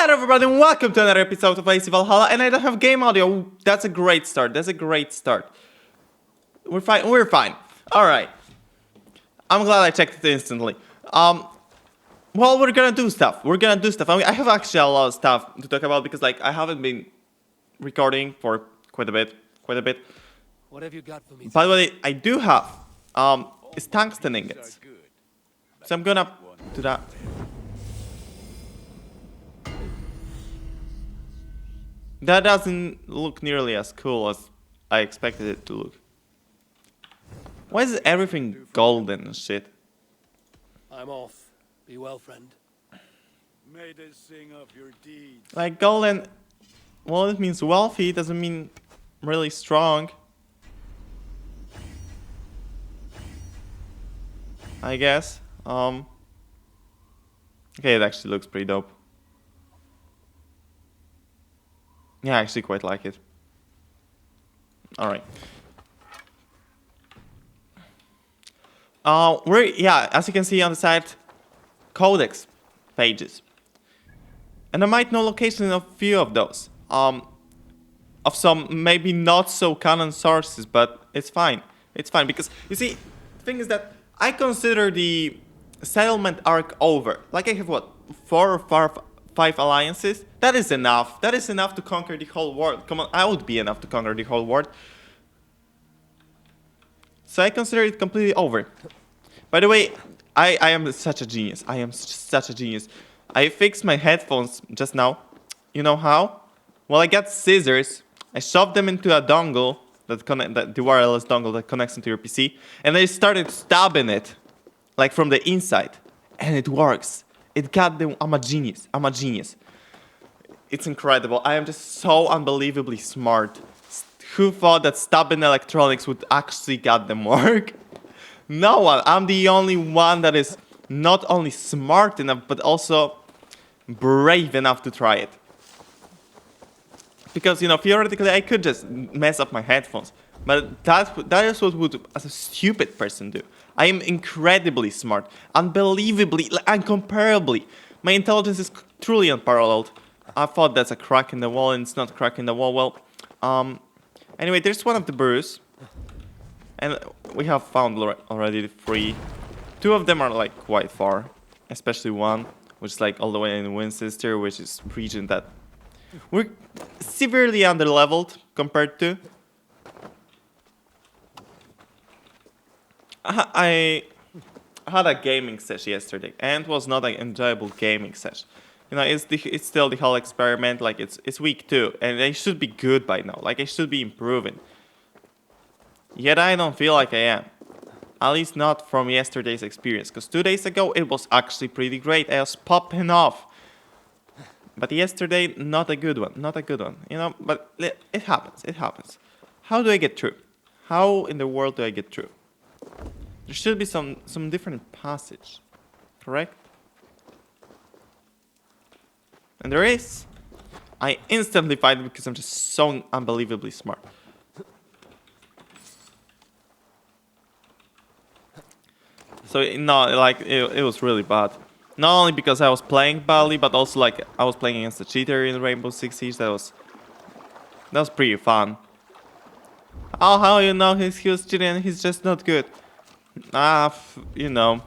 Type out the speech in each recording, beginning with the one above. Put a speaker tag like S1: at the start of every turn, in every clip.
S1: Hello everybody and welcome to another episode of Creed Valhalla, and I don't have game audio. That's a great start. That's a great start. We're fine. We're fine. Alright. I'm glad I checked it instantly. Well, we're gonna do stuff. I have actually a lot of stuff to talk about because I haven't been recording for quite a bit.
S2: What have you got for me?
S1: By the way, I do have is tungsten ingots. So I'm gonna do that. That doesn't look nearly as cool as I expected it to look. Why is everything golden and shit?
S2: I'm off. Be well, friend.
S3: May they sing of your deeds.
S1: Like golden, well, it means wealthy, doesn't mean really strong. I guess. Okay, it actually looks pretty dope. Yeah, I actually quite like it. Alright. As you can see on the side, codex pages. And I might know location in a few of those. Of some maybe not so canon sources, but it's fine. It's fine because, you see, the thing is that I consider the settlement arc over. Like I have what, 4 or 5 alliances? That is enough. That is enough to conquer the whole world. Come on, I would be enough to conquer the whole world. So I consider it completely over. By the way, I am such a genius. I am such a genius. I fixed my headphones just now. You know how? Well, I got scissors. I shoved them into a dongle, the wireless dongle that connects into your PC, and I started stabbing it, like from the inside, and it works. I'm a genius. I'm a genius. It's incredible. I am just so unbelievably smart. Who thought that stabbing electronics would actually get them work? No one. I'm the only one that is not only smart enough, but also brave enough to try it. Because, you know, theoretically I could just mess up my headphones. But that is what would a stupid person do. I am incredibly smart. Unbelievably, incomparably. My intelligence is truly unparalleled. I thought that's a crack in the wall, and it's not a crack in the wall. Well, anyway, there's one of the brews. And we have found already the 3. 2 of them are like quite far. Especially one, which is like all the way in Winchester, which is a region that we're severely underleveled compared to. I had a gaming session yesterday, and it was not an enjoyable gaming session. You know, it's still the whole experiment. Like it's week 2, and I should be good by now. Like I should be improving. Yet I don't feel like I am. At least not from yesterday's experience. Because 2 days ago it was actually pretty great. I was popping off. But yesterday, not a good one. Not a good one. You know, but it happens. It happens. How do I get through? How in the world do I get through? There should be some different passage. Correct? And there is. I instantly find it because I'm just so unbelievably smart. So no, like it was really bad. Not only because I was playing badly, but also like I was playing against a cheater in Rainbow Six Siege. That was pretty fun. Oh, how you know he was cheating and he's just not good? You know.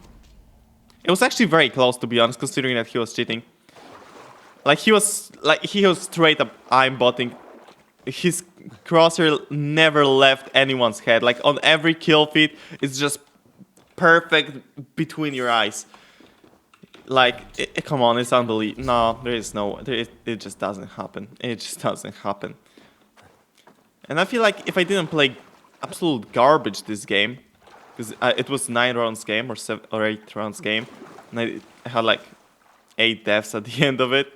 S1: It was actually very close, to be honest, considering that he was cheating. He was straight up aimbotting. His crosshair never left anyone's head. Like on every kill feed, it's just perfect between your eyes. Like, come on, it's unbelievable. No, it just doesn't happen. It just doesn't happen. And I feel like if I didn't play absolute garbage this game, because it was 9 rounds game or 8 rounds game, and I had like 8 deaths at the end of it,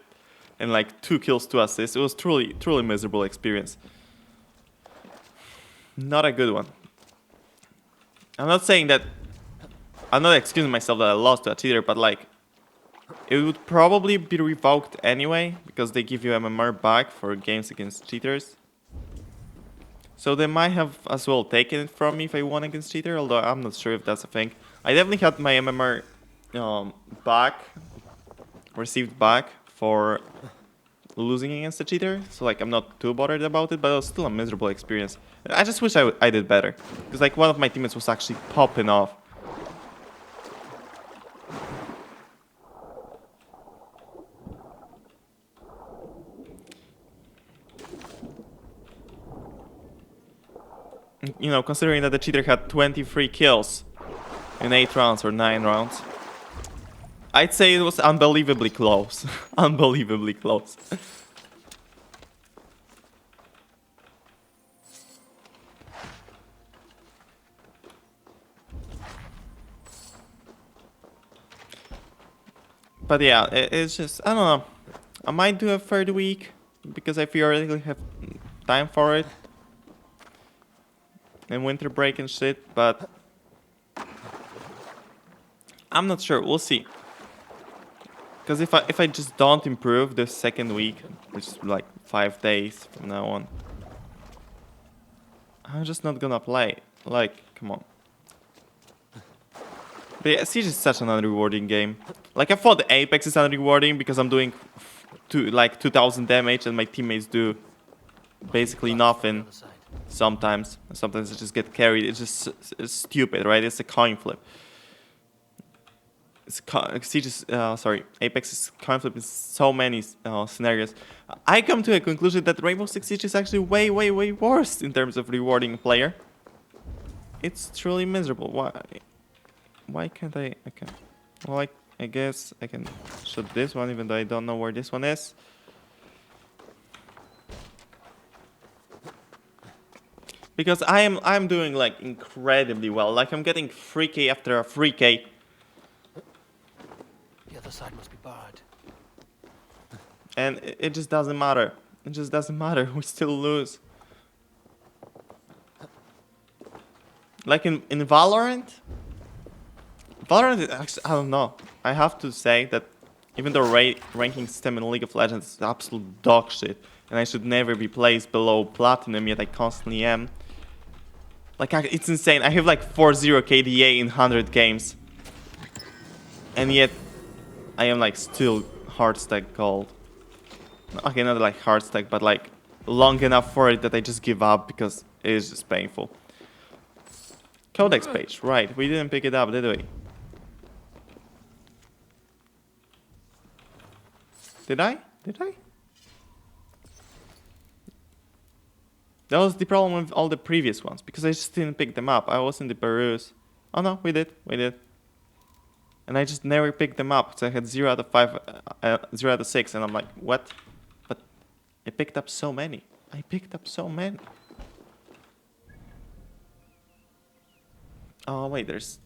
S1: and like 2 kills, 2 assists. It was truly miserable experience. Not a good one. I'm not saying that. I'm not excusing myself that I lost to a cheater, but like, it would probably be revoked anyway, because they give you MMR back for games against cheaters. So they might have as well taken it from me if I won against cheater, although I'm not sure if that's a thing. I definitely had my MMR received back for losing against the cheater, so like I'm not too bothered about it, but it was still a miserable experience. I just wish I did better, because like one of my teammates was actually popping off. You know, considering that the cheater had 23 kills in 8 rounds or 9 rounds, I'd say it was unbelievably close. Unbelievably close. But yeah, it's just, I don't know. I might do a third week because I theoretically have time for it. And winter break and shit, but I'm not sure. We'll see. Because if I just don't improve the second week, which is like 5 days from now on, I'm just not gonna play. Like, come on. But yeah, Siege is such an unrewarding game. Like, I thought Apex is unrewarding because I'm doing like 2,000 damage and my teammates do basically nothing. Sometimes I just get carried. It's stupid, right? It's a coin flip. Siege is, Apex's coin flip in so many scenarios. I come to a conclusion that Rainbow Six Siege is actually way, way, way worse in terms of rewarding a player. It's truly miserable. Why can't I? Okay. Well, I guess I can shoot this one, even though I don't know where this one is. Because I'm doing like incredibly well. Like I'm getting 3K after a 3K.
S2: The other side must be barred.
S1: And it just doesn't matter. It just doesn't matter. We still lose. Like in Valorant. Valorant, actually, I don't know. I have to say that even the ranking system in League of Legends is absolute dog shit, and I should never be placed below Platinum, yet I constantly am. Like, it's insane. I have like 4-0 KDA in 100 games. And yet, I am like still hard stack gold. Okay, not like hard stack, but like long enough for it that I just give up because it is just painful. Codex page, right. We didn't pick it up, did we? Did I? Did I? That was the problem with all the previous ones, because I just didn't pick them up. I was in the peruse. Oh no, we did. We did. And I just never picked them up. So I had 0 out of 5, 0 out of 6, and I'm like, what? But I picked up so many. I picked up so many. Oh wait, there's...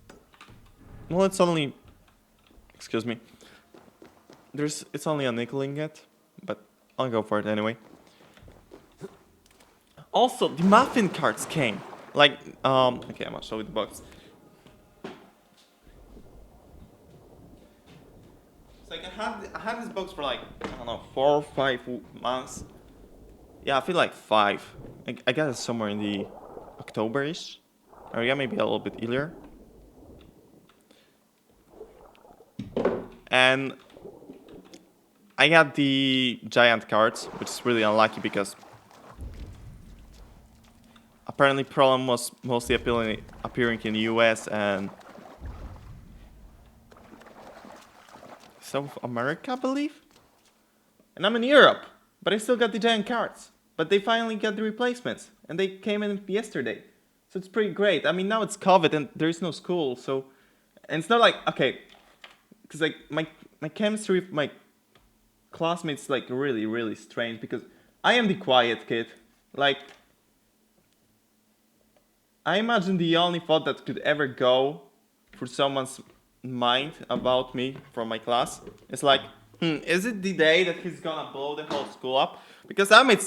S1: Well, it's only... Excuse me. It's only a nickel ingot, but I'll go for it anyway. Also, the muffin cards came. Like, okay, I'm gonna show you the box. It's like I had this box for like, I don't know, 4 or 5 months. Yeah, I feel like 5. I got it somewhere in the October-ish. Or yeah, maybe a little bit earlier. And I got the giant cards, which is really unlucky because apparently Problem was mostly appearing in the US and South America, I believe? And I'm in Europe, but I still got the giant cards. But they finally got the replacements, and they came in yesterday. So it's pretty great. I mean, now it's COVID and there is no school, so... And it's not like, okay, because like my chemistry with my classmates like really, really strange because I am the quiet kid. Like, I imagine the only thought that could ever go through someone's mind about me from my class is like, is it the day that he's gonna blow the whole school up? Because I made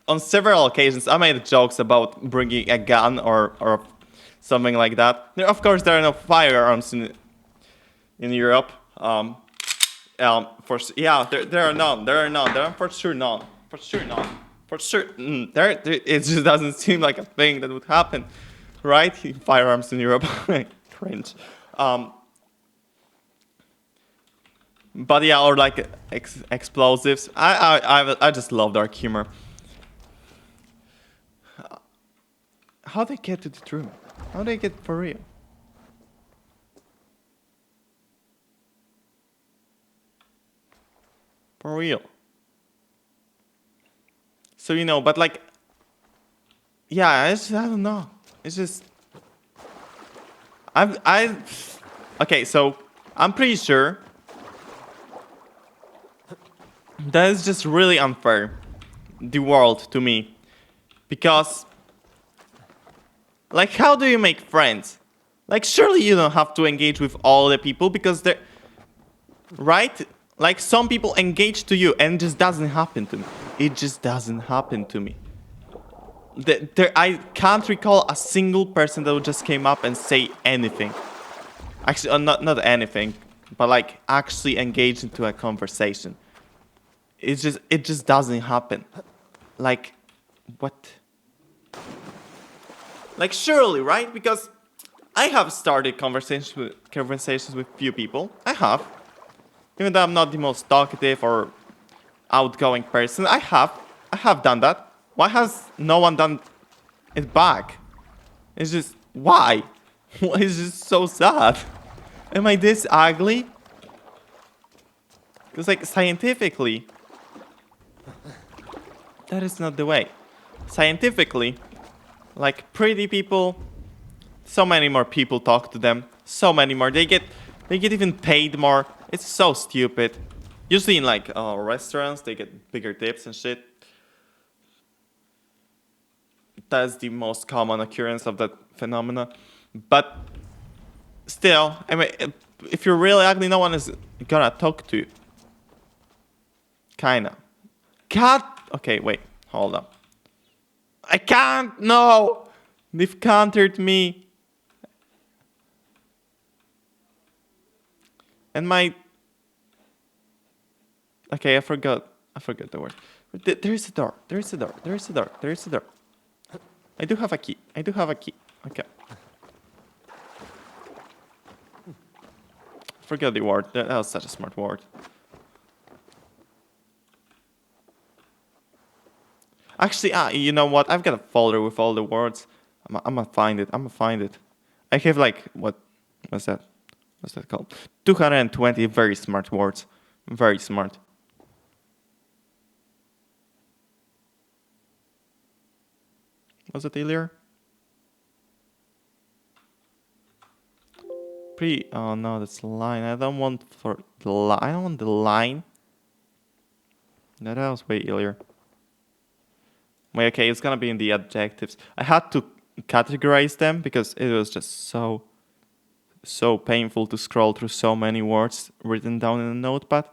S1: on several occasions, I made jokes about bringing a gun or something like that. Of course, there are no firearms in Europe. There are none. There are for sure none. For sure none. For sure, it just doesn't seem like a thing that would happen, right? Firearms in Europe, cringe. But yeah, or like explosives. I just love dark humor. How they get to the room? How they get for real? For real. So you know, but like, yeah, I don't know. It's just okay. So I'm pretty sure that is just really unfair. The world to me, because like, how do you make friends? Like, surely you don't have to engage with all the people because they're right. Like, some people engage to you, and it just doesn't happen to me. It just doesn't happen to me. I can't recall a single person that just came up and say anything. Actually, not anything, but like actually engage into a conversation. It just doesn't happen. Like, what? Like, surely, right? Because I have started conversations with few people. I have, even though I'm not the most talkative or outgoing person. I have done that. Why has no one done it back? It's just why? It's just so sad. Am I this ugly? Because like scientifically, that is not the way. Scientifically, like pretty people, so many more people talk to them. So many more. They get even paid more. It's so stupid. Usually in like restaurants, they get bigger tips and shit. That's the most common occurrence of that phenomena. But still, I mean, if you're really ugly, no one is gonna talk to you. Kinda. Cut. Okay, wait. Hold up. I can't. No. They've countered me. And my. Okay, I forgot. I forgot the word. There is a door. There is a door. There is a door. There is a door. I do have a key. I do have a key. Okay. Forget the word. That was such a smart word. Actually, you know what? I've got a folder with all the words. I'm gonna find it. I'm gonna find it. I have like what's that? What's that called? 220 very smart words. Very smart. Was it earlier? Oh no, that's line. I don't want for the line. I don't want the line. No, that was way earlier. Wait, okay, it's gonna be in the adjectives. I had to categorize them because it was just so painful to scroll through so many words written down in a notepad.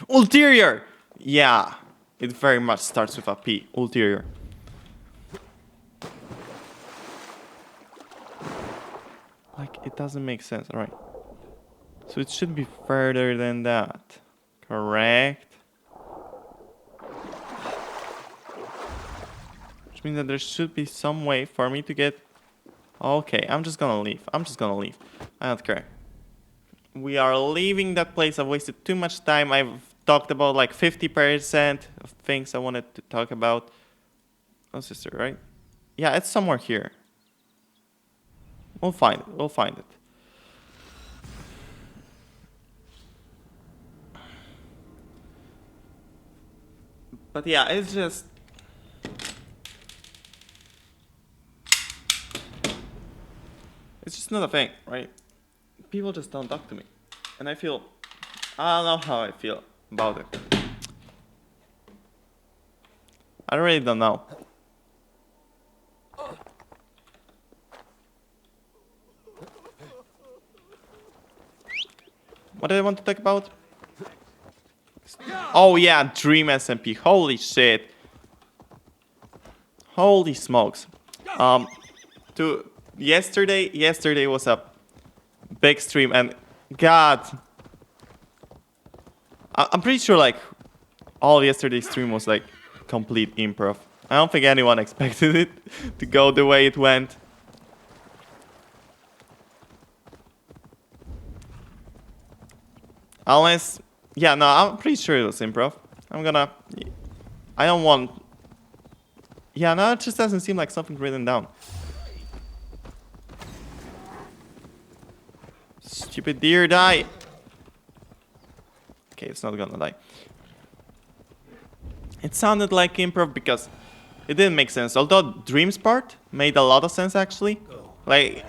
S1: Ulterior! Yeah, it very much starts with a P. Ulterior. Like, it doesn't make sense. Alright. So it should be further than that. Correct. Which means that there should be some way for me to get... Okay, I'm just gonna leave. I'm just gonna leave. I don't care. We are leaving that place. I've wasted too much time. I've talked about like 50% of things I wanted to talk about. Oh, sister, right? Yeah, it's somewhere here. We'll find it. We'll find it. But yeah, it's just... It's just not a thing, right? People just don't talk to me. And I don't know how I feel about it. I really don't know. What did I want to talk about? Oh yeah, Dream SMP. Holy shit. Holy smokes. Yesterday was a big stream, and God, I'm pretty sure like all yesterday's stream was like complete improv. I don't think anyone expected it to go the way it went. Unless, yeah, no, I'm pretty sure it was improv. I don't want. Yeah, no, it just doesn't seem like something written down. Stupid deer, die. Okay, it's not gonna die. It sounded like improv because it didn't make sense. Although Dreams part made a lot of sense actually. Like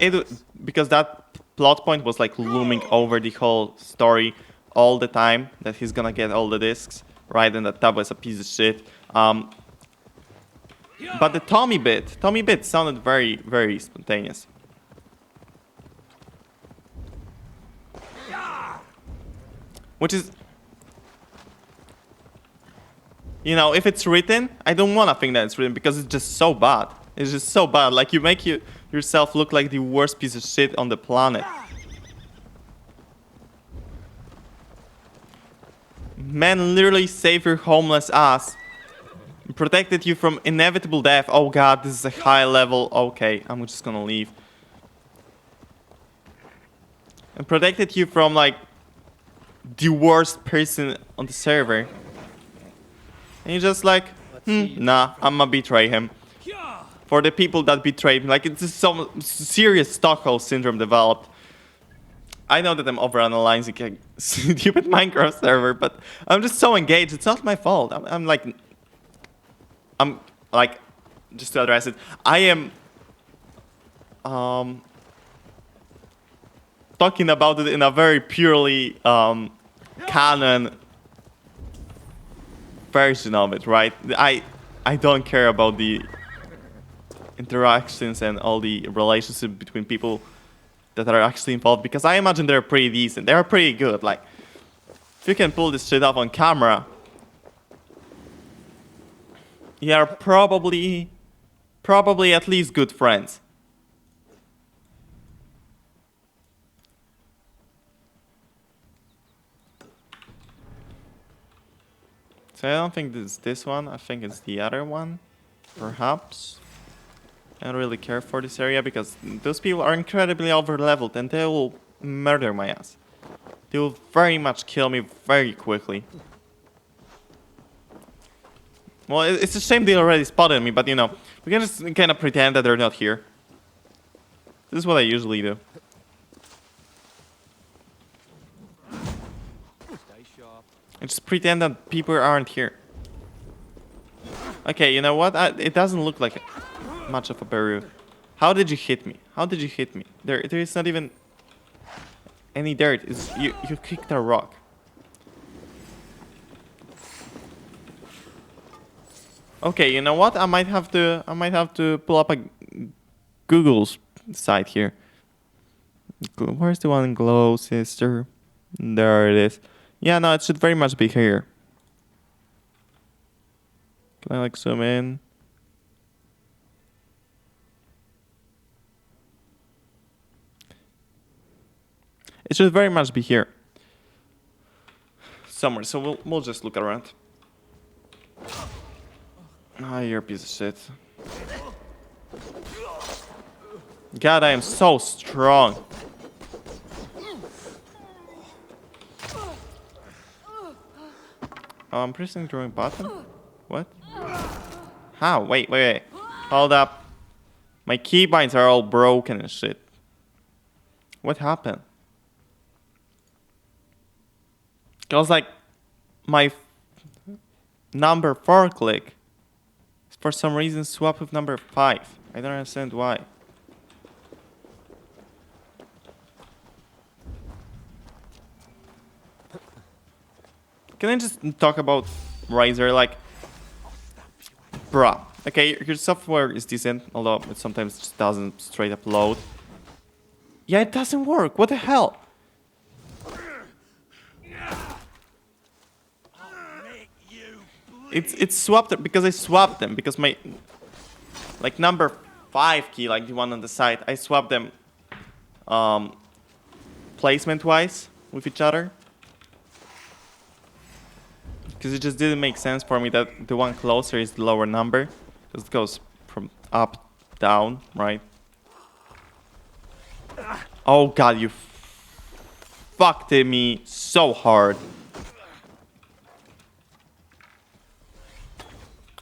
S1: because that plot point was like looming over the whole story all the time that he's gonna get all the discs, right? And that was a piece of shit. But the Tommy bit sounded very, very spontaneous. Which is, you know, if it's written, I don't want to think that it's written because it's just so bad. It's just so bad. Like, you make yourself look like the worst piece of shit on the planet. Man literally saved your homeless ass. Protected you from inevitable death. Oh god, this is a high level. Okay, I'm just gonna leave. And protected you from, like, the worst person on the server. And you're just like, nah, I'ma betray him. For the people that betrayed me. Like, it's just some serious Stockholm syndrome developed. I know that I'm overanalyzing a stupid Minecraft server, but I'm just so engaged. It's not my fault. I'm like, just to address it, I am talking about it in a very purely canon version of it, right? I don't care about the interactions and all the relationships between people that are actually involved because I imagine they're pretty decent. They're pretty good. Like, if you can pull this shit off on camera, you are probably at least good friends. So I don't think it's this one. I think it's the other one, perhaps. I don't really care for this area because those people are incredibly over-leveled and they will murder my ass. They will very much kill me very quickly. Well, it's a shame they already spotted me, but you know, we can just kind of pretend that they're not here. This is what I usually do. I just pretend that people aren't here. Okay, you know what? It doesn't look like much of a barrier. How did you hit me? How did you hit me? There is not even any dirt. You kicked a rock. Okay, you know what? I might have to pull up a Google's site here. Where's the one glow, sister? There it is. Yeah, no, it should very much be here. Can I like zoom in? It should very much be here. Somewhere, so we'll just look around. Ah, you're a piece of shit. God, I am so strong. Oh, I'm pressing the drawing button? What? How? Wait. Hold up. My keybinds are all broken and shit. What happened? Cause like my number 4 click is for some reason swapped with number 5. I don't understand why. Can I just talk about Riser? Like, bruh. Okay, your software is decent, although it sometimes just doesn't straight up load. Yeah, it doesn't work. What the hell? It's swapped because I swapped them because my like number 5 key, like the one on the side, I swapped them placement wise with each other. Because it just didn't make sense for me that the one closer is the lower number. Because it goes from up, down, right? Oh god, you fucked me so hard.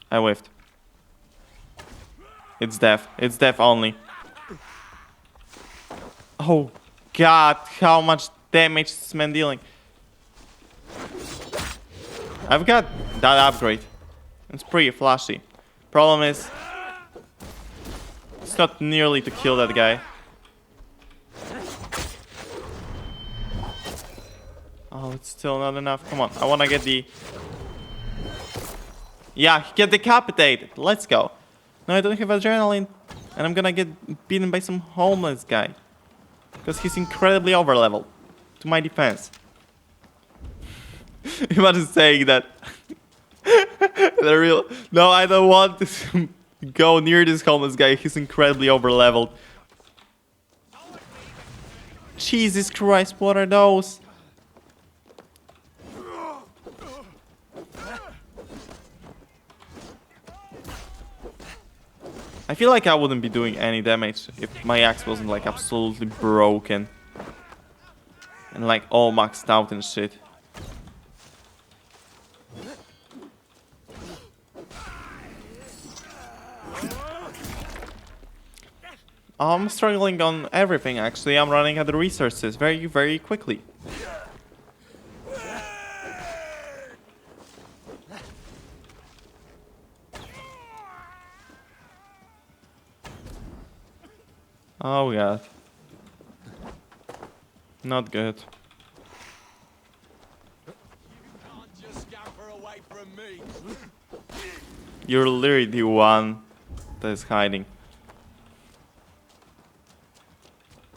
S1: I whiffed. It's death. It's death only. Oh god, how much damage is this man dealing? I've got that upgrade. It's pretty flashy. Problem is, it's not nearly to kill that guy. Oh, it's still not enough. Come on, I wanna get the... Yeah, get decapitated. Let's go. No, I don't have adrenaline. And I'm gonna get beaten by some homeless guy. Because he's incredibly overleveled. To my defense. Imagine saying that. The real... No, I don't want to go near this homeless guy. He's incredibly overleveled. Jesus Christ, what are those? I feel like I wouldn't be doing any damage if my axe wasn't like absolutely broken. And like all maxed out and shit. I'm struggling on everything actually. I'm running out of resources very, very quickly. Oh god. Not good.
S3: Can't just scamper away from me.
S1: You're literally the one that is hiding.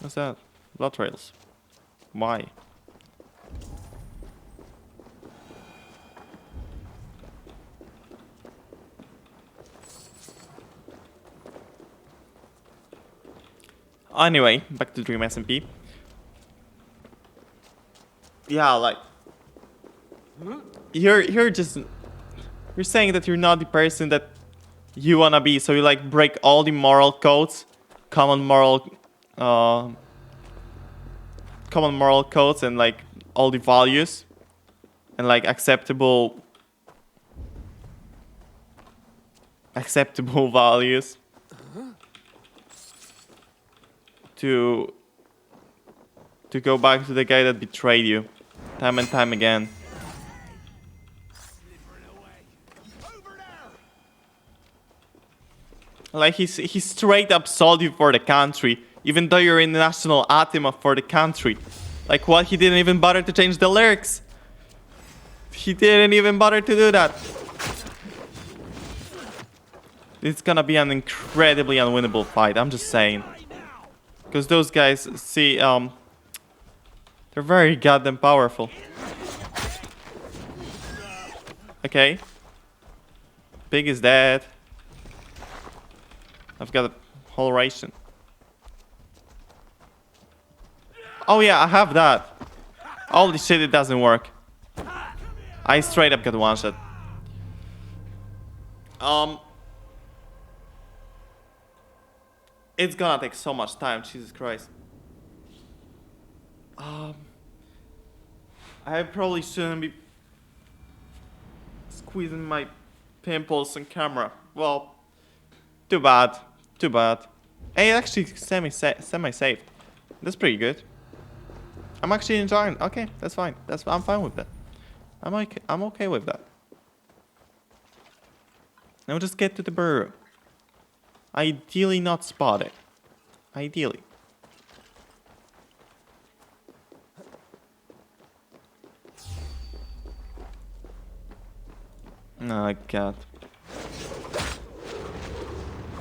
S1: What's that? Blood trails. Why? Anyway, back to Dream SMP. Yeah, like you're just you're saying that you're not the person that you wanna be, so you like break all the moral codes, common moral codes and like all the values and like acceptable values to go back to the guy that betrayed you time and time again. Like he straight up sold you for the country, even though you're in the national anthem for the country. Like what? He didn't even bother to change the lyrics. He didn't even bother to do that. It's gonna be an incredibly unwinnable fight. I'm just saying. Because those guys, see, they're very goddamn powerful. Okay. Pig is dead. I've got a whole ration. Oh yeah, I have that. Holy shit, it doesn't work. I straight up got one shot. It's gonna take so much time, Jesus Christ. I probably shouldn't be squeezing my pimples on camera. Well, too bad. Too bad. Hey, it actually semi-safe. That's pretty good. I'm actually enjoying it. Okay, that's fine. I'm fine with that. I'm okay with that. Now just get to the burrow. Ideally not spotted. Ideally. Oh god.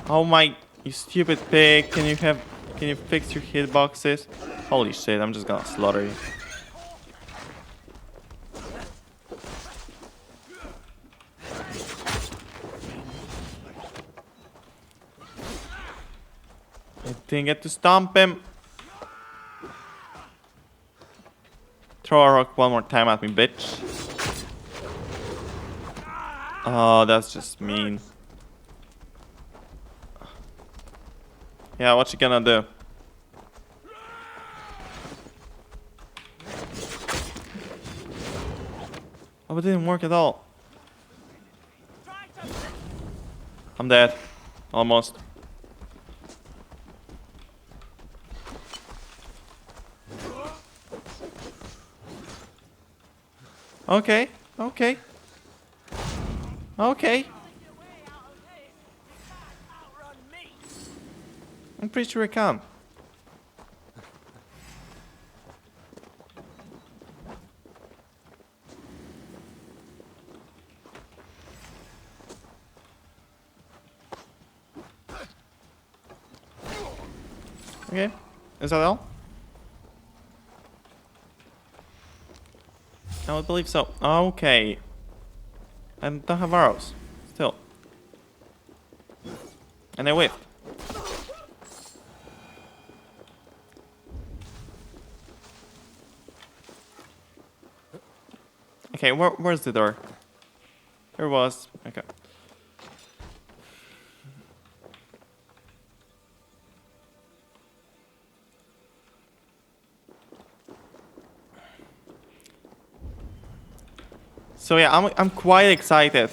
S1: Oh my, you stupid pig. Can you fix your hitboxes? Holy shit, I'm just gonna slaughter you. I didn't get to stomp him. Throw a rock one more time at me, bitch. Oh, that's just mean. Yeah, what you gonna do? Oh, it didn't work at all. I'm dead. Almost. Okay. Okay. Okay. I'm pretty sure I can. Okay. Is that all? I would believe so. Okay. I don't have arrows. Still. And I whiffed. Okay, where's the door? There was. Okay. So yeah, I'm quite excited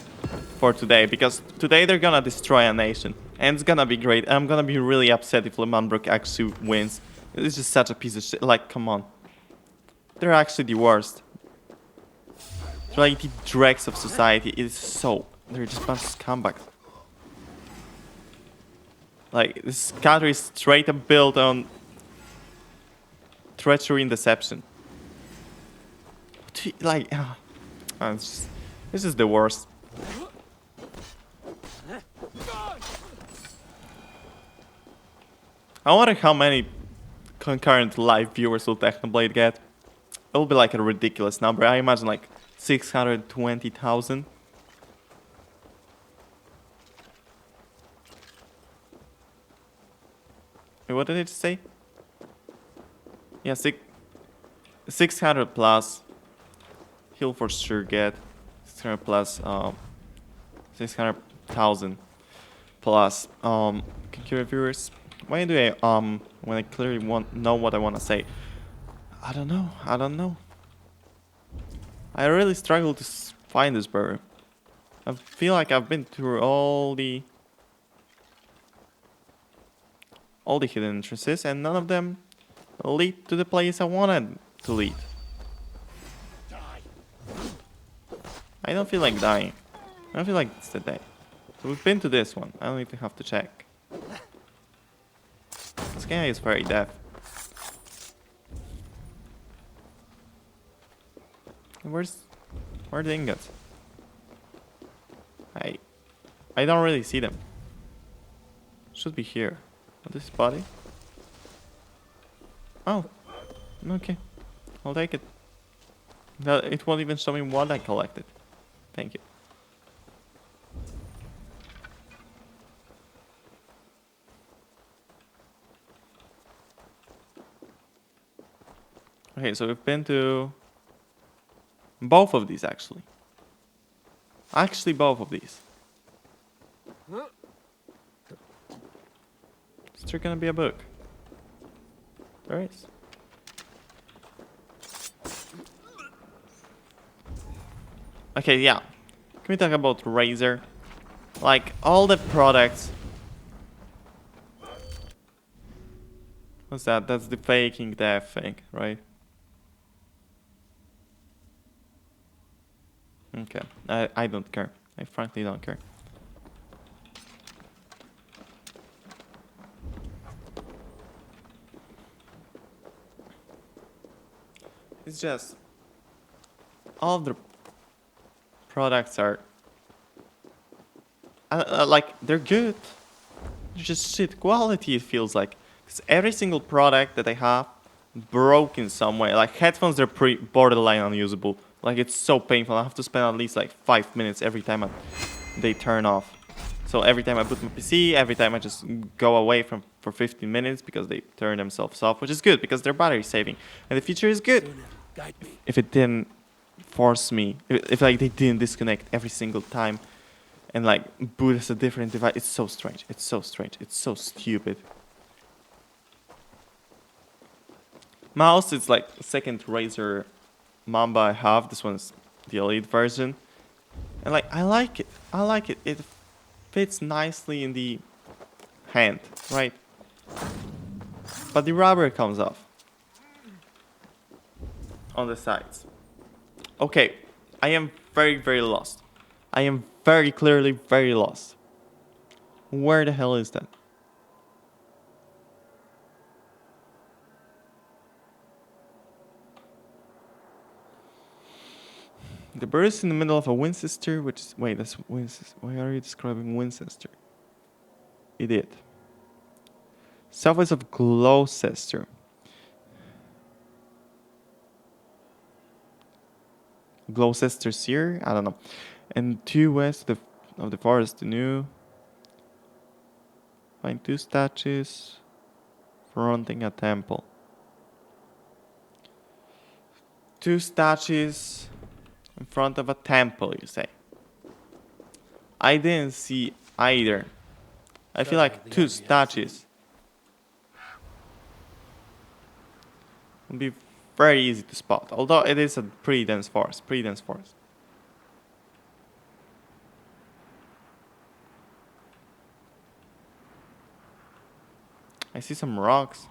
S1: for today because today they're gonna destroy a nation and it's gonna be great. I'm gonna be really upset if Lemanbrook actually wins. It's just such a piece of shit. Like, come on. They're actually the worst. They're like the dregs of society. It is so. They're just a bunch of scumbags. Like, this country is straight up built on treachery and deception. Like, this is the worst. I wonder how many concurrent live viewers will Technoblade get. It will be like a ridiculous number. I imagine like 620,000. Wait, what did it say? Yeah, 600 plus. He'll for sure get 600 plus 600,000 plus concurrent viewers. Why do I when I clearly know what I want to say? I don't know. I don't know. I really struggle to find this bird. I feel like I've been through all the hidden entrances and none of them lead to the place I wanted to lead. I don't feel like dying. I don't feel like it's the day. So we've been to this one. I don't even have to check. This guy is very deaf. Where are the ingots? I don't really see them. Should be here. This body? Oh. Okay. I'll take it. It won't even show me what I collected. Thank you. Okay, so we've been to both of these actually. Actually, both of these. Is there gonna be a book? There is. Okay, yeah. Can we talk about Razer? Like, all the products. What's that? That's the faking death thing, right? Okay. I don't care. I frankly don't care. It's just all of the products are like they're good. They're just shit quality. It feels like because every single product that I have broke in some way. Like headphones, they're pretty borderline unusable. Like it's so painful. I have to spend at least like 5 minutes every time they turn off. So every time I put my PC, every time I just go away for 15 minutes because they turn themselves off, which is good because they're battery saving and the feature is good. If it didn't force me, if like they didn't disconnect every single time and like boot as a different device, it's so strange. It's so strange. It's so stupid. Mouse, it's like the second Razer Mamba I have. This one's the elite version. And like, I like it. I like it. It fits nicely in the hand, right? But the rubber comes off on the sides. Okay, I am very, very lost. I am very clearly very lost. Where the hell is that? The bird is in the middle of a Winchester, which is... Wait, that's Winchester. Why are you describing Winchester? Idiot. Southwest of Gloucester. Gloucestershire? I don't know. And due west of the forest, new... Find 2 statues fronting a temple. 2 statues in front of a temple, you say? I didn't see either. I feel like 2 statues would be very easy to spot, although it is a pretty dense forest. I see some rocks.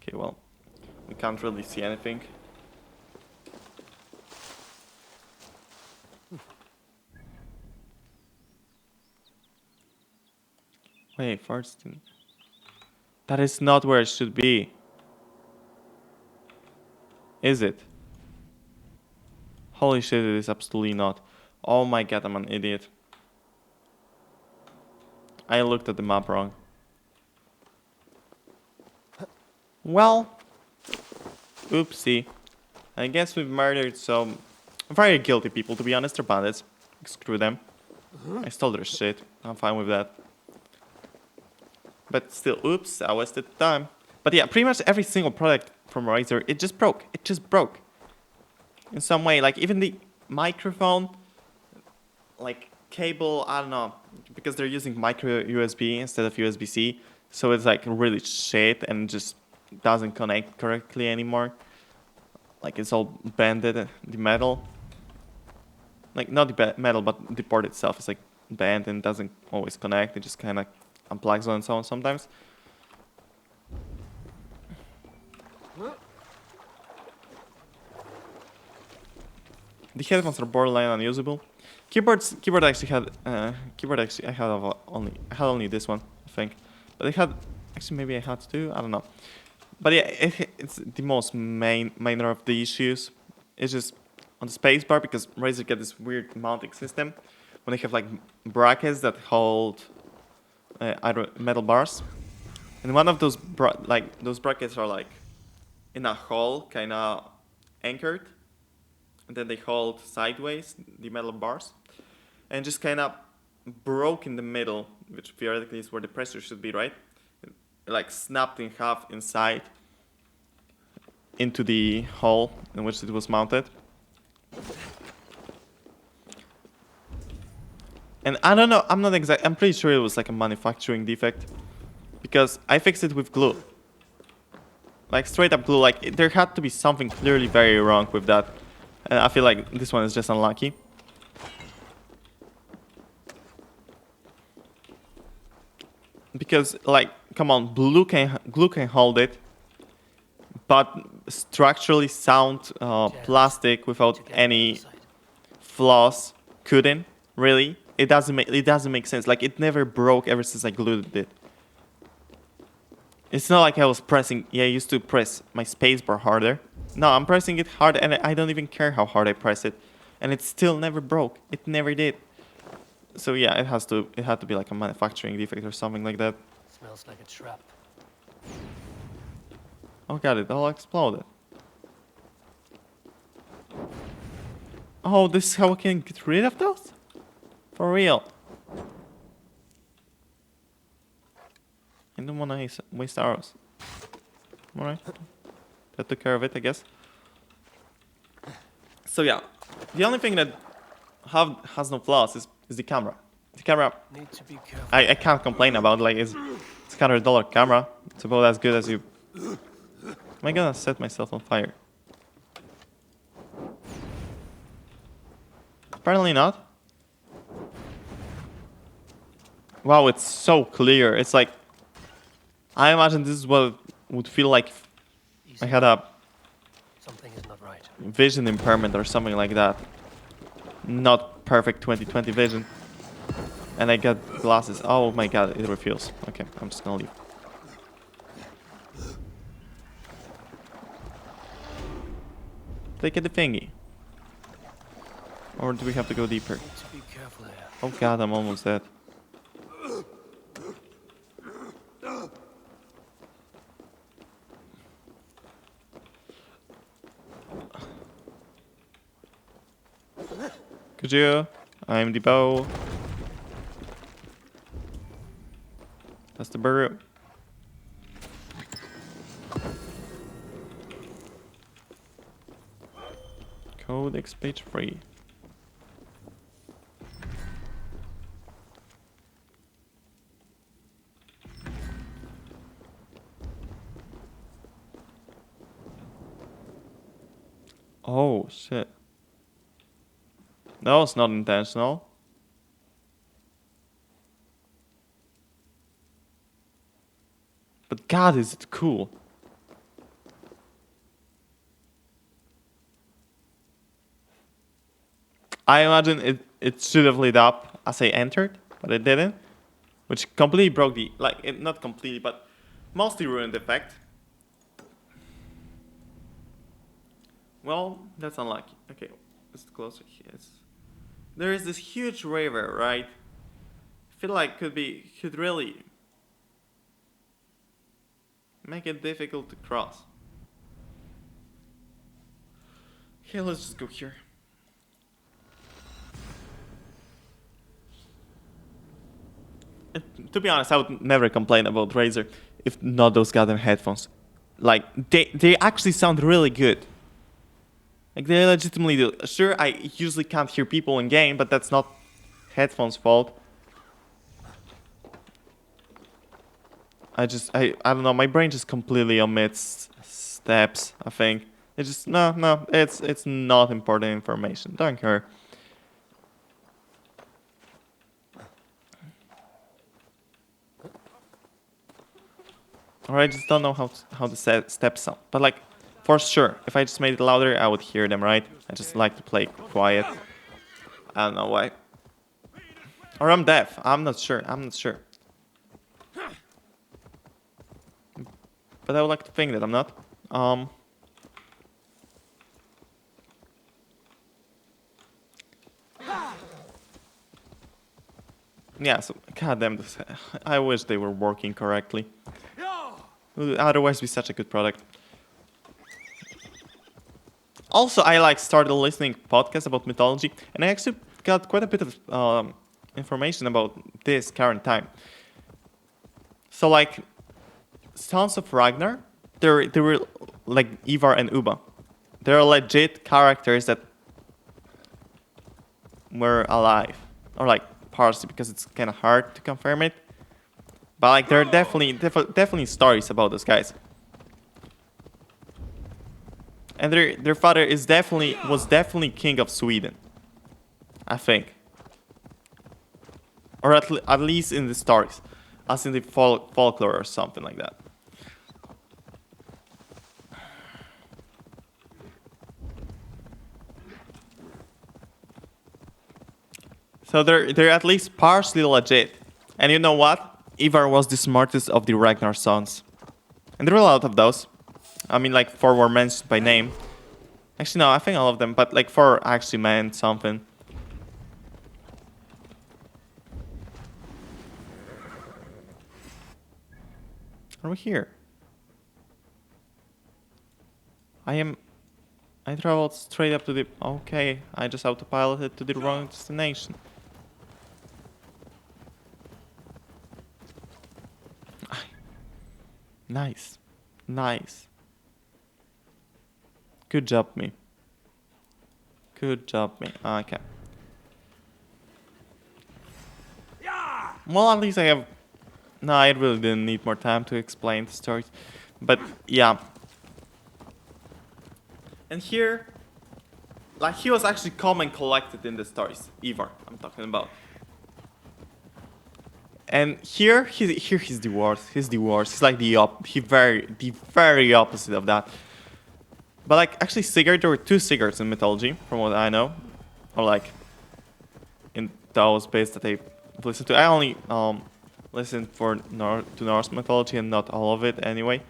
S1: Okay, well, we can't really see anything. Wait, first... That is not where it should be. Is it? Holy shit, it is absolutely not. Oh my god, I'm an idiot. I looked at the map wrong. Well, oopsie. I guess we've murdered some very guilty people, to be honest. They're bandits. Screw them. I stole their shit. I'm fine with that. But still, oops, I wasted time. But yeah, pretty much every single product from Razer, it just broke. It just broke. In some way, like even the microphone, like cable, I don't know, because they're using micro USB instead of USB-C, so it's like really shit and just doesn't connect correctly anymore. Like it's all bended, the metal. Like not the metal, but the port itself is like bent and doesn't always connect. It just kind of unplugs on its own sometimes. The headphones are borderline unusable. Keyboard actually had I had only this one, I think. But I had actually maybe I had two, I don't know. But yeah, it's the most minor of the issues. It's just on the spacebar, because Razer get this weird mounting system when they have like brackets that hold either metal bars, and one of those those brackets are like in a hole, kind of anchored, and then they hold sideways the metal bars, and just kind of broke in the middle, which theoretically is where the pressure should be, right? It like snapped in half inside into the hole in which it was mounted. And I don't know, I'm pretty sure it was like a manufacturing defect, because I fixed it with glue. Like straight up glue, like there had to be something clearly very wrong with that. And I feel like this one is just unlucky. Because like, come on, glue can hold it, but structurally sound plastic without any flaws couldn't, really. It doesn't make sense. Like it never broke ever since I glued it. It's not like I was pressing. Yeah, I used to press my spacebar harder. No, I'm pressing it hard, and I don't even care how hard I press it, and it still never broke. It never did. So yeah, it had to be like a manufacturing defect or something like that.
S2: Smells like a trap.
S1: Oh god, it all exploded. Oh, this is how I can get rid of those? For real. I don't want to waste arrows. Alright. That took care of it, I guess. So yeah, the only thing that has no flaws is the camera. The camera,
S2: Need to be careful.
S1: I can't complain about. Like it's $100 camera. It's about as good as you... Am I gonna set myself on fire? Apparently not. Wow, it's so clear. It's like... I imagine this is what it would feel like if I
S2: Easy.
S1: had a
S2: Something is not right.
S1: vision impairment or something like that. Not perfect 20/20 vision. And I got glasses. Oh my god, it refills. Okay, I'm just gonna leave. Take the thingy. Or do we have to go deeper?
S2: Need to be careful there.
S1: Oh god, I'm almost dead. Could you? I'm the bow. That's the burrow. Codex page 3. Oh shit. That was not intentional. But god, is it cool. I imagine it should have lit up as I entered, but it didn't. Which completely broke the... Like, it, not completely, but mostly ruined the effect. Well, that's unlucky. Okay, it's closer here. There is this huge river, right? I feel like could really make it difficult to cross. Okay, let's just go here. And to be honest, I would never complain about Razer if not those goddamn headphones. Like, they actually sound really good. Like, they legitimately do. Sure, I usually can't hear people in game, but that's not headphones' fault. I don't know, my brain just completely omits steps, I think. It's just, no, it's not important information. Don't care. Or I just don't know how the steps sound. But like, for sure, if I just made it louder, I would hear them, right? I just like to play quiet. I don't know why. Or I'm deaf. I'm not sure. But I would like to think that I'm not. Yeah, so, goddamn this. I wish they were working correctly. It would otherwise be such a good product. Also, I like started listening podcasts about mythology, and I actually got quite a bit of information about this current time. So, like, Sons of Ragnar, they were like Ivar and Uba. They're legit characters that were alive, or like partially, because it's kind of hard to confirm it. But like, there are definitely stories about those guys. And their father was definitely king of Sweden, I think, or at least in the stories, as in the folklore or something like that. So they're at least partially legit. And you know what? Ivar was the smartest of the Ragnar sons, and there were a lot of those. I mean, like, 4 were mentioned by name. Actually, no, I think all of them, but like 4 actually meant something. Are we here? I traveled straight up to the... Okay, I just autopiloted to the wrong destination. Nice. Nice. Good job, me. Good job, me. Okay. Well, at least I have... No, I really didn't need more time to explain the story. But, yeah. And here... like he was actually calm and collected in the stories. Ivar, I'm talking about. And here he's the worst. He's the worst. He's like the very opposite of that. But like actually Sigurd, there were two Sigurds in mythology, from what I know, or like in those bits that I listened to. I only listened to Norse mythology and not all of it anyway.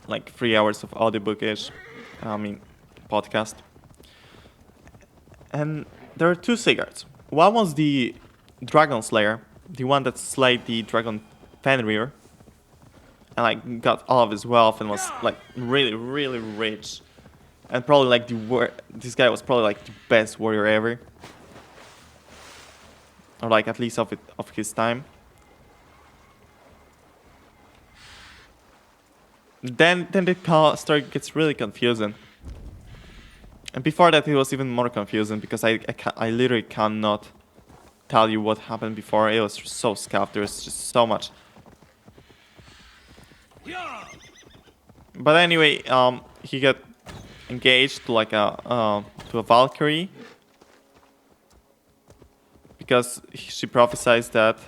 S1: Like 3 hours of audiobookish, podcast. And there are two Sigurds. One was the Dragon Slayer, the one that slayed the dragon Fenrir, and like got all of his wealth and was like really rich, and probably like this guy was probably like the best warrior ever, or like at least of his time. Then the story gets really confusing. And before that, it was even more confusing because I literally cannot tell you what happened before. It was so scuffed. There was just so much. But anyway, he got engaged to like to a Valkyrie because she prophesied that,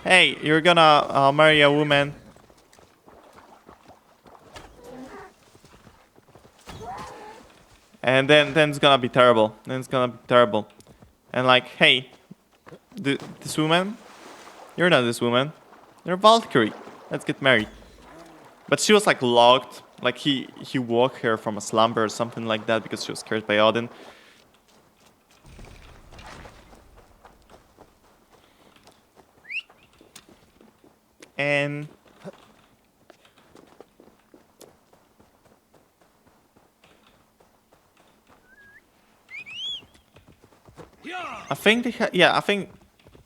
S1: hey, you're gonna marry a woman. And then it's gonna be terrible. Then it's gonna be terrible. And like, hey, this woman, you're not this woman. You're Valkyrie. Let's get married. But she was like locked. Like he woke her from a slumber or something like that because she was cursed by Odin. And I think I think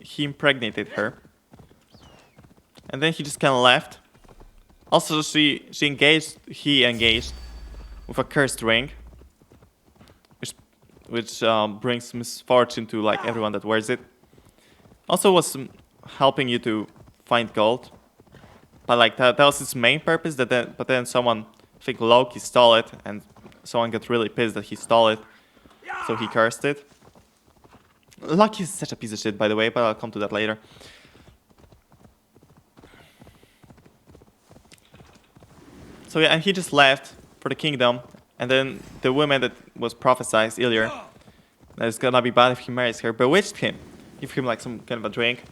S1: he impregnated her. And then he just kind of left. Also, he engaged with a cursed ring, which brings misfortune to like everyone that wears it. Also, was helping you to find gold, but like that was its main purpose. But then someone, I think Loki, stole it, and someone got really pissed that he stole it, so he cursed it. Loki is such a piece of shit, by the way, but I'll come to that later. So yeah, and he just left for the kingdom, and then the woman that was prophesied earlier, that it's gonna be bad if he marries her, bewitched him, give him like some kind of a drink,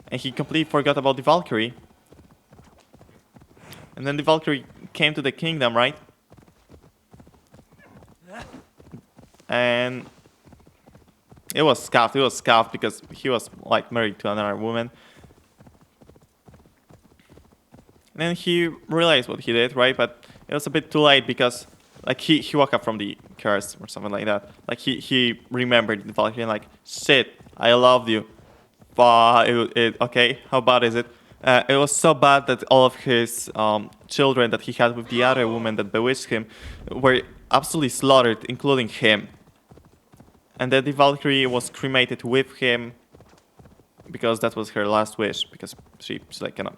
S1: and he completely forgot about the Valkyrie. And then the Valkyrie came to the kingdom, right? And it was scuffed because he was like married to another woman. And then he realized what he did, right? But it was a bit too late because like he woke up from the curse or something like that. Like he remembered the Valkyrie and like, shit, I loved you. But okay, how bad is it? It was so bad that all of his children that he had with the other woman that bewitched him were absolutely slaughtered, including him. And then the Valkyrie was cremated with him because that was her last wish, because she like kind of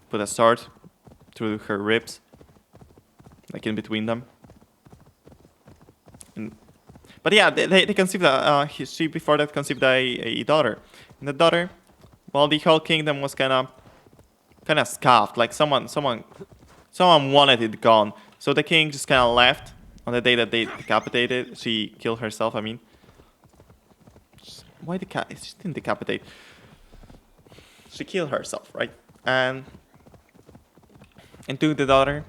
S1: put a sword through her ribs, like in between them. But yeah, they conceived she before that conceived a daughter. And the daughter, well, the whole kingdom was kind of scoffed. Like someone wanted it gone. So the king just kind of left on the day that they decapitated. She killed herself. I mean, why she didn't decapitate? She killed herself, right? And took the daughter.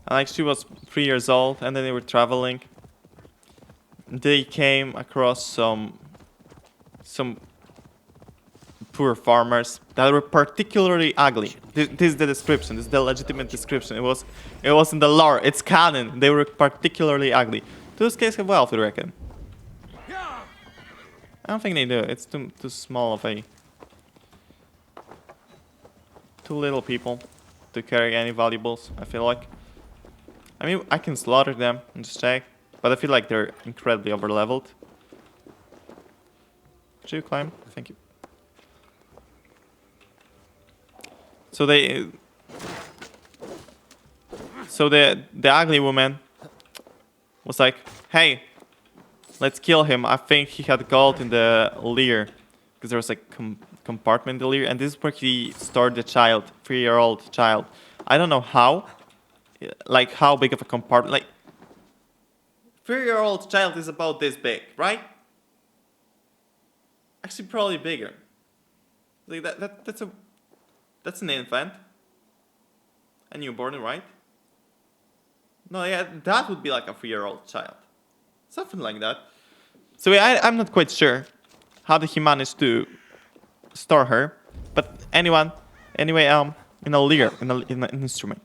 S1: And like she was 3 years old, and then they were traveling. They came across some poor farmers that were particularly ugly. This is the description. This is the legitimate description. It was in the lore. It's canon. They were particularly ugly. Do those guys have wealth, you reckon? I don't think they do. It's too small of a... Too little people to carry any valuables, I feel like. I mean, I can slaughter them and just check, but I feel like they're incredibly over-leveled. Should you climb? Thank you. So they... So the ugly woman was like, "Hey, let's kill him. I think he had gold in the leer, because there was a compartment in the leer, and this is where he stored the child, 3-year-old child. I don't know how, like how big of a compartment. Like 3-year-old child is about this big, right? Actually, probably bigger. Like that's an infant, a newborn, right? No, yeah, that would be like a 3-year-old child, something like that. So yeah, I'm not quite sure how did he manage to store her, but anyway, in a lyre, in an instrument.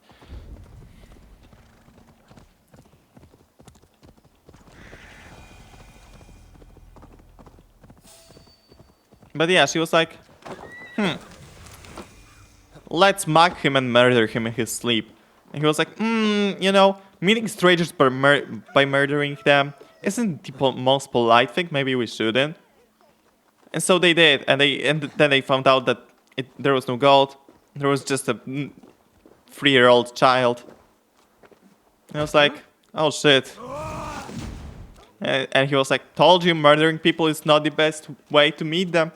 S1: But yeah, she was like, let's mock him and murder him in his sleep. And he was like, meeting strangers by murdering them isn't the most polite thing. Maybe we shouldn't. And so they did, and then they found out that there was no gold. There was just a 3-year-old child. And I was like, oh shit. And he was like, told you murdering people is not the best way to meet them,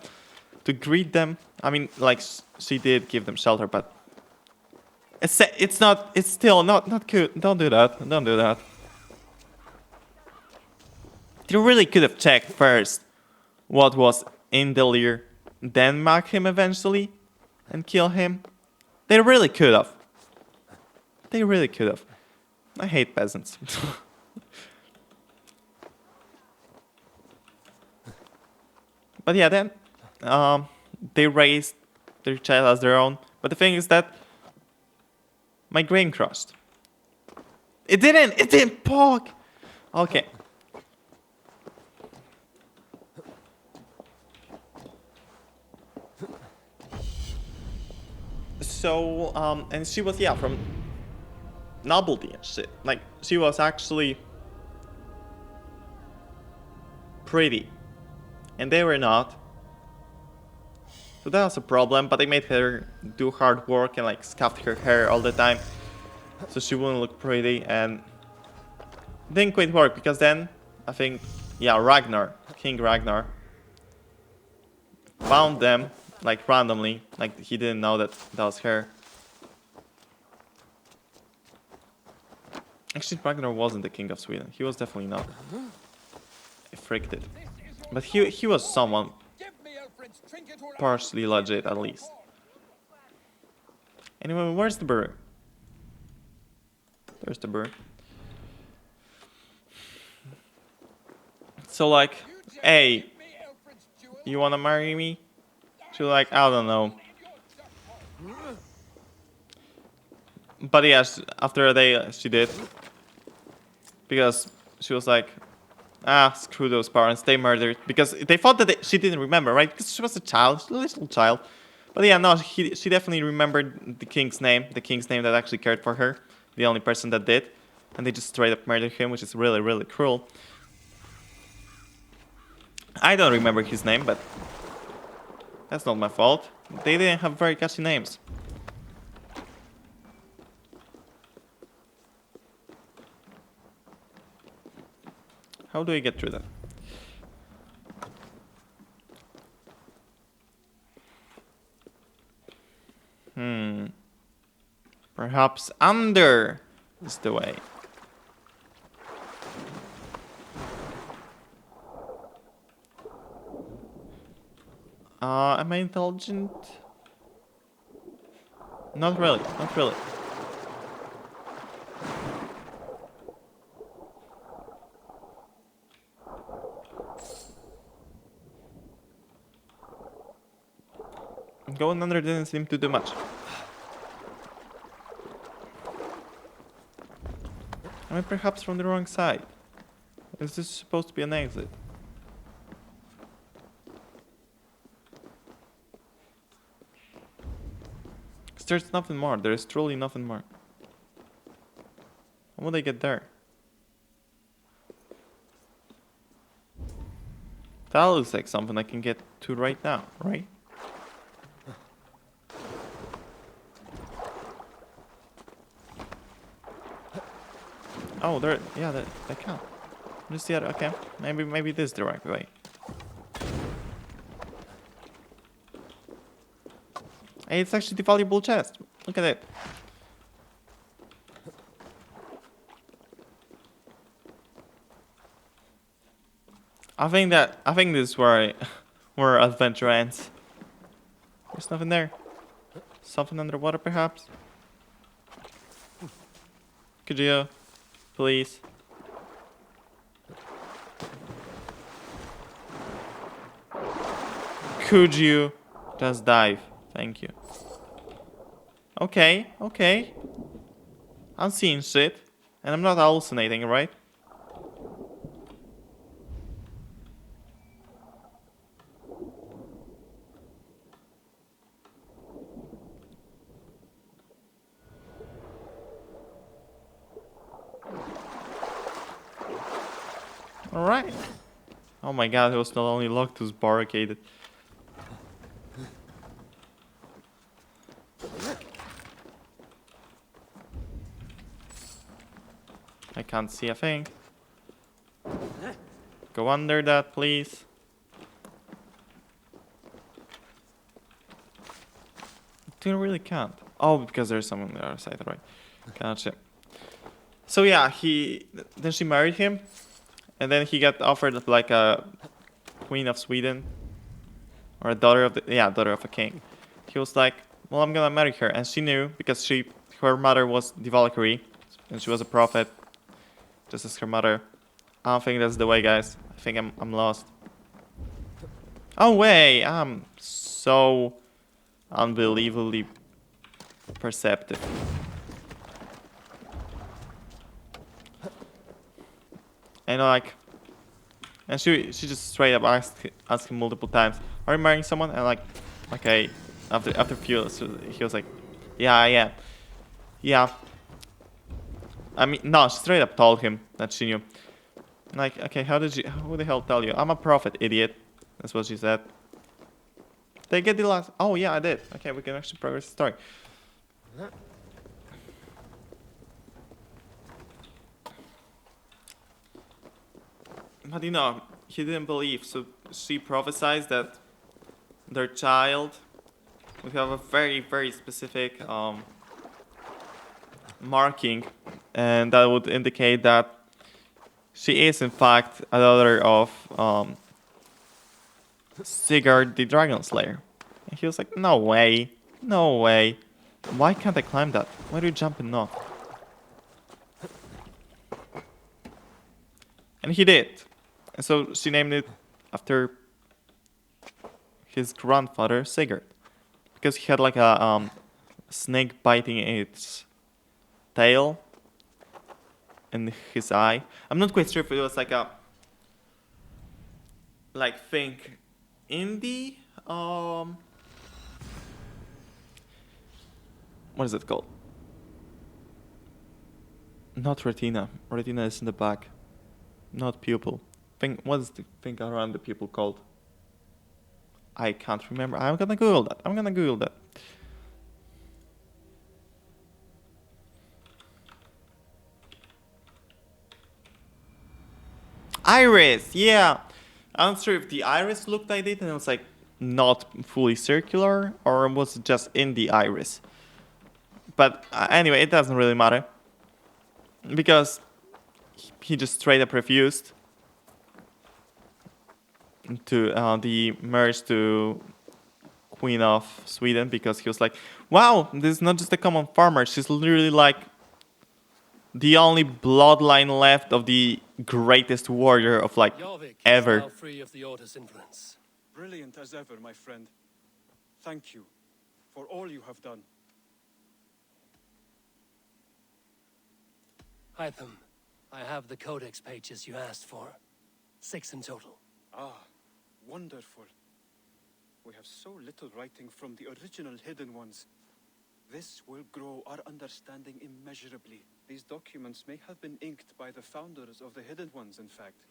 S1: to greet them. I mean, like, she did give them shelter, but it's still not good. Don't do that. Don't do that. They really could have checked first what was in the leer, then mock him eventually and kill him. They really could have. They really could have. I hate peasants. But yeah, then they raised their child as their own. But the thing is that my grain crushed. It didn't poke. Okay. So, and she was, yeah, from nobility and shit. Like, she was actually pretty. And they were not. So that was a problem, but they made her do hard work and like scuffed her hair all the time. So she wouldn't look pretty, and didn't quite work, because then, I think, yeah, King Ragnar, found them, like randomly, like he didn't know that was her. Actually, Ragnar wasn't the king of Sweden. He was definitely not. I freaked it. But he was someone partially legit, at least. Anyway, where's the bird? There's the bird. So like, hey, you wanna marry me? She's like, I don't know. But yeah, after a day, she did. Because she was like, screw those parents, they murdered. Because they thought that she didn't remember, right? Because she was a child, a little child. But yeah, no, she definitely remembered the king's name that actually cared for her. The only person that did. And they just straight up murdered him, which is really, really cruel. I don't remember his name, but that's not my fault. They didn't have very catchy names. How do I get through that? Perhaps under is the way. Am I intelligent? Not really, not really. Going under didn't seem to do much. Am I perhaps from the wrong side? Is this supposed to be an exit? Because there's nothing more. There is truly nothing more. How would I get there? That looks like something I can get to right now, right? Oh, there. Yeah, they can. Just the other. Okay, maybe this the right way. Hey, it's actually the valuable chest. Look at it. I think this is where adventure ends. There's nothing there. Something underwater, perhaps. Could you, please? Could you just dive? Thank you. Okay, okay. I'm seeing shit, and I'm not hallucinating, right? All right. Oh my god, it was not only locked, it was barricaded. I can't see a thing. Go under that, please. You really can't. Oh, because there's someone on the other side, right? Gotcha. So yeah, then she married him, and then he got offered like a queen of Sweden, or a daughter of a king. He was like, well, I'm gonna marry her, and she knew because her mother was the Valkyrie, and she was a prophet, just as her mother. I don't think that's the way, guys. I think I'm lost. Oh wait, I'm so unbelievably perceptive. And like, and she just straight up asked him multiple times, "Are you marrying someone?" And like, okay, after a few, so he was like, "Yeah, yeah, yeah." I mean, no, she straight up told him that she knew. Like, okay, who the hell tell you? I'm a prophet, idiot. That's what she said. They get the last. Oh yeah, I did. Okay, we can actually progress the story. But you know, he didn't believe, so she prophesied that their child would have a very, very specific marking, and that would indicate that she is in fact a daughter of Sigurd the Dragon Slayer. And he was like, no way, no way. Why can't I climb that? Why are you jumping off? And he did. And so she named it after his grandfather, Sigurd. Because he had like a snake biting its tail in his eye. I'm not quite sure if it was like a think indie what is it called? Not retina. Retina is in the back. Not pupil. What is the thing around the pupil called? I can't remember. I'm gonna Google that. Iris, yeah. I'm not sure if the iris looked like it and it was like not fully circular, or was it just in the iris. But anyway, it doesn't really matter. Because he just straight up refused to the marriage to Queen of Sweden, because he was like, wow, this is not just a common farmer. She's literally like the only bloodline left of the greatest warrior of like
S2: Jorvik
S1: ever.
S2: is now free of the Order's influence.
S3: Brilliant as ever, my friend. Thank you for all you have done.
S2: Hytham, I have the codex pages you asked for. 6 in total.
S3: Ah, wonderful. We have so little writing from the original Hidden Ones. This will grow our understanding immeasurably. These documents may have been inked by the founders of the Hidden Ones, in fact.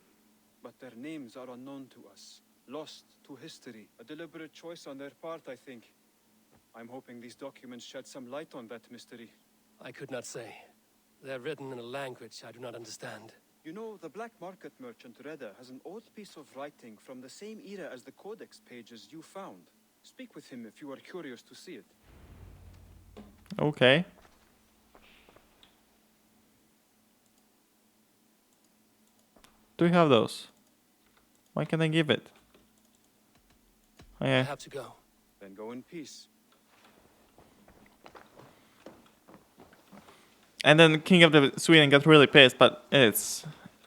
S3: But their names are unknown to us. Lost to history. A deliberate choice on their part, I think. I'm hoping these documents shed some light on that mystery.
S2: I could not say. They're written in a language I do not understand.
S3: You know, the black market merchant Reda has an old piece of writing from the same era as the codex pages you found. Speak with him if you are curious to see it.
S1: Okay. Do you have those? Why can't I give it?
S2: I
S1: Okay.
S2: have to go.
S3: Then go in peace.
S1: And then King of the Sweden got really pissed, but it's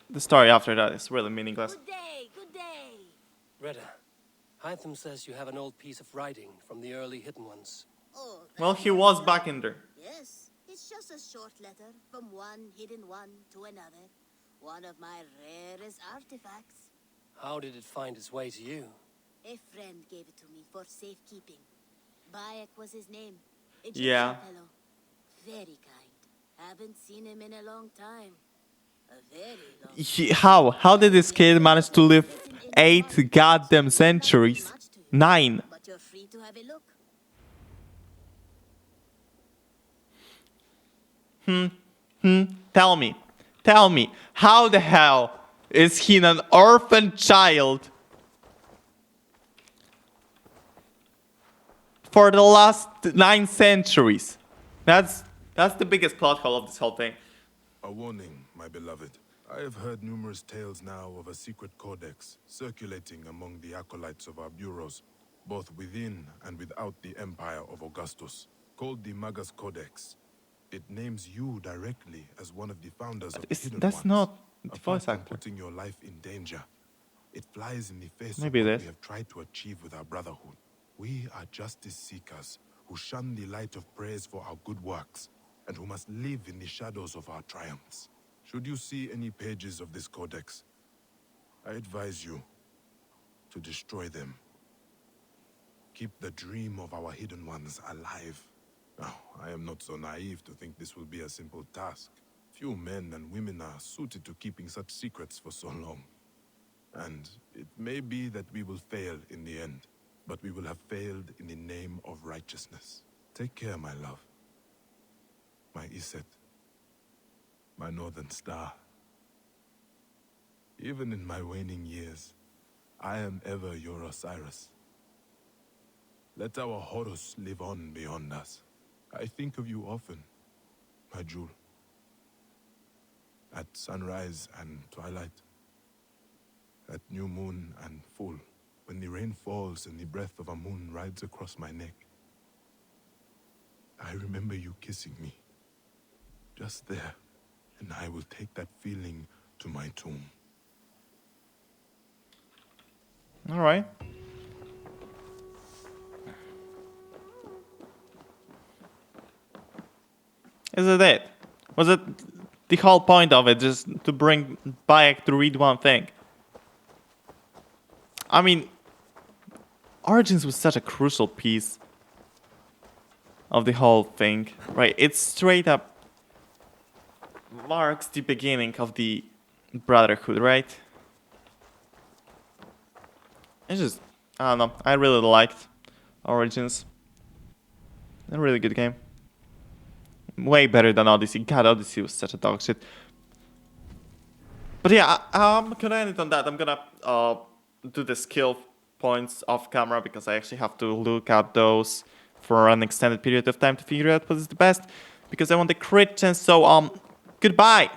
S1: the story after that is really meaningless.
S4: Good day, good day.
S2: Reda, Hytham says you have an old piece of writing from the early Hidden Ones.
S4: Oh,
S1: Well, he was back in there.
S4: yes. It's just a short letter from one hidden one to another. One of my rarest artifacts.
S2: How did it find its way to you?
S4: A friend gave it to me for safekeeping. Bayek was his name.
S1: Yeah.
S4: Egyptian fellow. Very kind. Haven't seen him in a long time. A very long
S1: How did this kid manage to live 8 goddamn centuries? 9.
S4: But you're free to have a look.
S1: Tell me, how the hell is he an orphan child for the last 9 centuries? That's the biggest plot hole of this whole thing.
S5: A warning, my beloved. I have heard numerous tales now of a secret codex circulating among the acolytes of our bureaus, both within and without the empire of Augustus, called the Magus Codex. It names you directly as one of the founders of the Hidden
S1: That's
S5: Ones.
S1: not the
S5: Apart
S1: voice
S5: from
S1: actor.
S5: putting your life in danger, it flies in the face
S1: Maybe
S5: of
S1: it
S5: what
S1: is.
S5: we have tried to achieve with our brotherhood. We are justice seekers who shun the light of praise for our good works, and who must live in the shadows of our triumphs. Should you see any pages of this codex, I advise you to destroy them. Keep the dream of our hidden ones alive. Now, I am not so naive to think this will be a simple task. Few men and women are suited to keeping such secrets for so long. And it may be that we will fail in the end, but we will have failed in the name of righteousness. Take care, my love. My Iset. My northern star. Even in my waning years, I am ever your Osiris. Let our Horus live on beyond us. I think of you often, my jewel. At sunrise and twilight. At new moon and full, when the rain falls and the breath of a moon rides across my neck. I remember you kissing me. Just there, and I will take that feeling to my tomb.
S1: All right. Is it it? Was it the whole point of it just to bring Bayek to read one thing? I mean, Origins was such a crucial piece of the whole thing, right? It straight up marks the beginning of the Brotherhood, right? It's just, I don't know, I really liked Origins. A really good game. Way better than Odyssey. God, Odyssey was such a dog shit. But yeah, I'm gonna end it on that. I'm gonna do the skill points off camera because I actually have to look at those for an extended period of time to figure out what is the best. Because I want the crit chance, so goodbye!